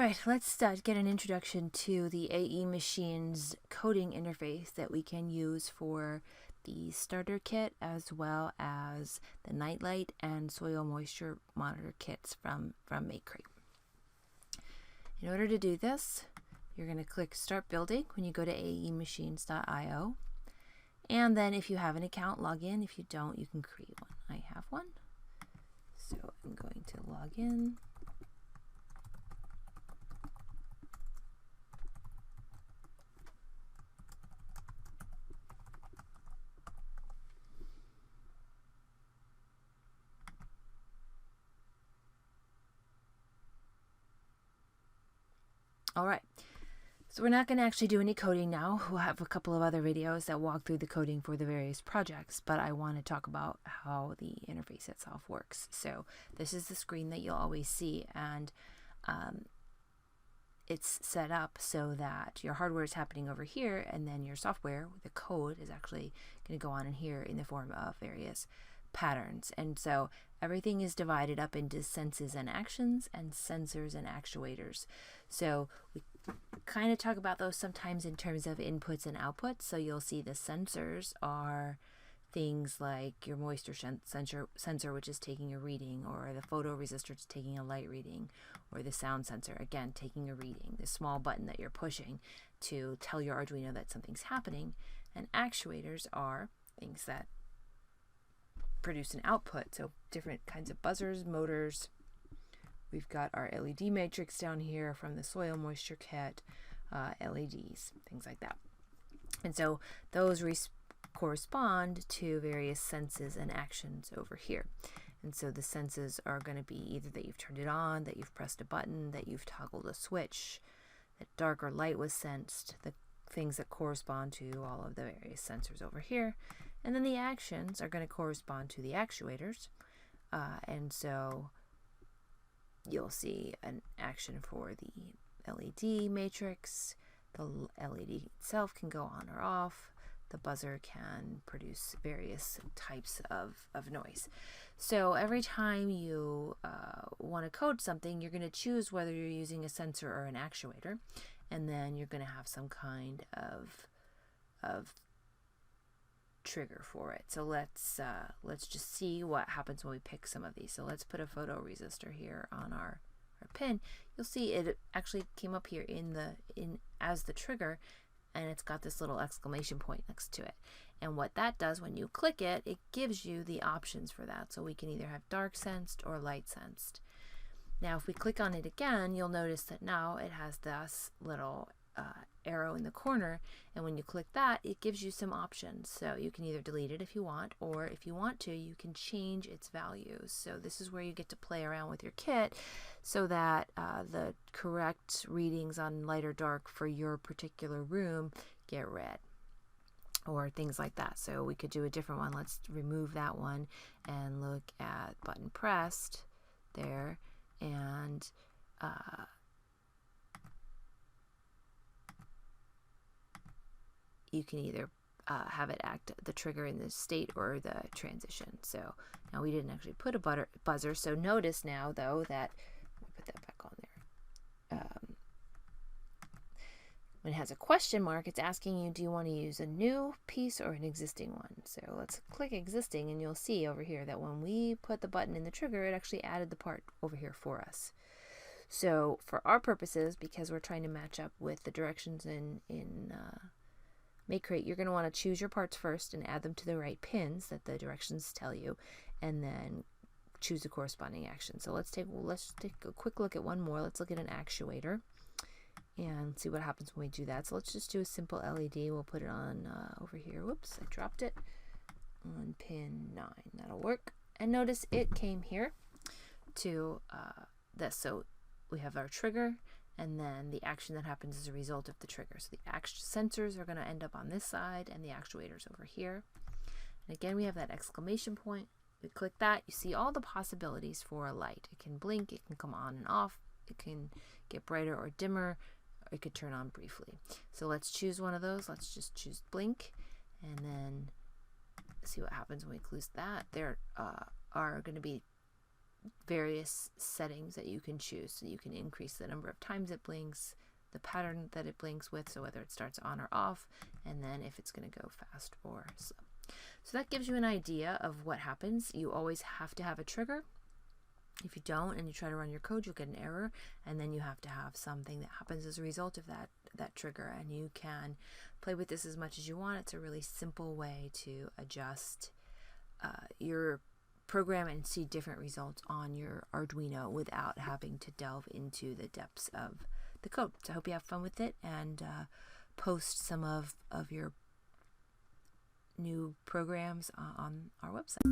right, let's get an introduction to the AE Machines coding interface that we can use for the starter kit as well as the nightlight and soil moisture monitor kits from MakeCrate. In order to do this, you're going to click Start Building when you go to aemachines.io. And then if you have an account, log in. If you don't, you can create one. I have one. So I'm going to log in. All right, so we're not going to actually do any coding now. We'll have a couple of other videos that walk through the coding for the various projects, but I want to talk about how the interface itself works. So this is the screen that you'll always see, and it's set up so that your hardware is happening over here, and then your software, the code, is actually going to go on in here in the form of various patterns. And so everything is divided up into senses and actions and sensors and actuators. So we kind of talk about those sometimes in terms of inputs and outputs. So you'll see the sensors are things like your moisture sensor, which is taking a reading, or the photoresistor, which is taking a light reading, or the sound sensor, again, taking a reading, the small button that you're pushing to tell your Arduino that something's happening. And actuators are things that produce an output, so different kinds of buzzers, motors. We've got our LED matrix down here from the soil moisture kit, LEDs, things like that. And so those correspond to various senses and actions over here. And so the senses are going to be either that you've turned it on, that you've pressed a button, that you've toggled a switch, that dark or light was sensed, the things that correspond to all of the various sensors over here. And then the actions are going to correspond to the actuators. And so you'll see an action for the LED matrix. The LED itself can go on or off. The buzzer can produce various types of noise. So every time you want to code something, you're going to choose whether you're using a sensor or an actuator. And then you're going to have some kind of trigger for it. So let's just see what happens when we pick some of these. So let's put a photoresistor here on our pin. You'll see it actually came up here as the trigger, and it's got this little exclamation point next to it. And what that does when you click it, it gives you the options for that. So we can either have dark sensed or light sensed. Now if we click on it again, you'll notice that now it has this little arrow in the corner, and when you click that, it gives you some options. So you can either delete it if you want, or if you want to, you can change its values. So this is where you get to play around with your kit so that the correct readings on light or dark for your particular room get read, or things like that. So we could do a different one. Let's remove that one and look at button pressed there, and you can either have it act the trigger in the state or the transition. So now we didn't actually put a buzzer. So notice now though that, let me put that back on there. When it has a question mark, it's asking you, do you want to use a new piece or an existing one? So let's click existing, and you'll see over here that when we put the button in the trigger, it actually added the part over here for us. So for our purposes, because we're trying to match up with the directions in MakeCrate, you're going to want to choose your parts first and add them to the right pins that the directions tell you, and then choose the corresponding action. So let's take a quick look at one more. Let's look at an actuator and see what happens when we do that. So let's just do a simple LED. We'll put it on over here. Whoops, I dropped it on pin 9. That'll work. And notice it came here to this. So we have our trigger, and then the action that happens as a result of the trigger. So the sensors are going to end up on this side, and the actuators over here. And again, we have that exclamation point. We click that, you see all the possibilities for a light. It can blink, it can come on and off, it can get brighter or dimmer, or it could turn on briefly. So let's choose one of those. Let's just choose blink, and then see what happens when we close that. There are going to be various settings that you can choose. So you can increase the number of times it blinks, the pattern that it blinks with, so whether it starts on or off, and then if it's going to go fast or slow. So that gives you an idea of what happens. You always have to have a trigger. If you don't and you try to run your code, you'll get an error, and then you have to have something that happens as a result of that trigger, and you can play with this as much as you want. It's a really simple way to adjust your program and see different results on your Arduino without having to delve into the depths of the code. So I hope you have fun with it, and post some of your new programs on our website.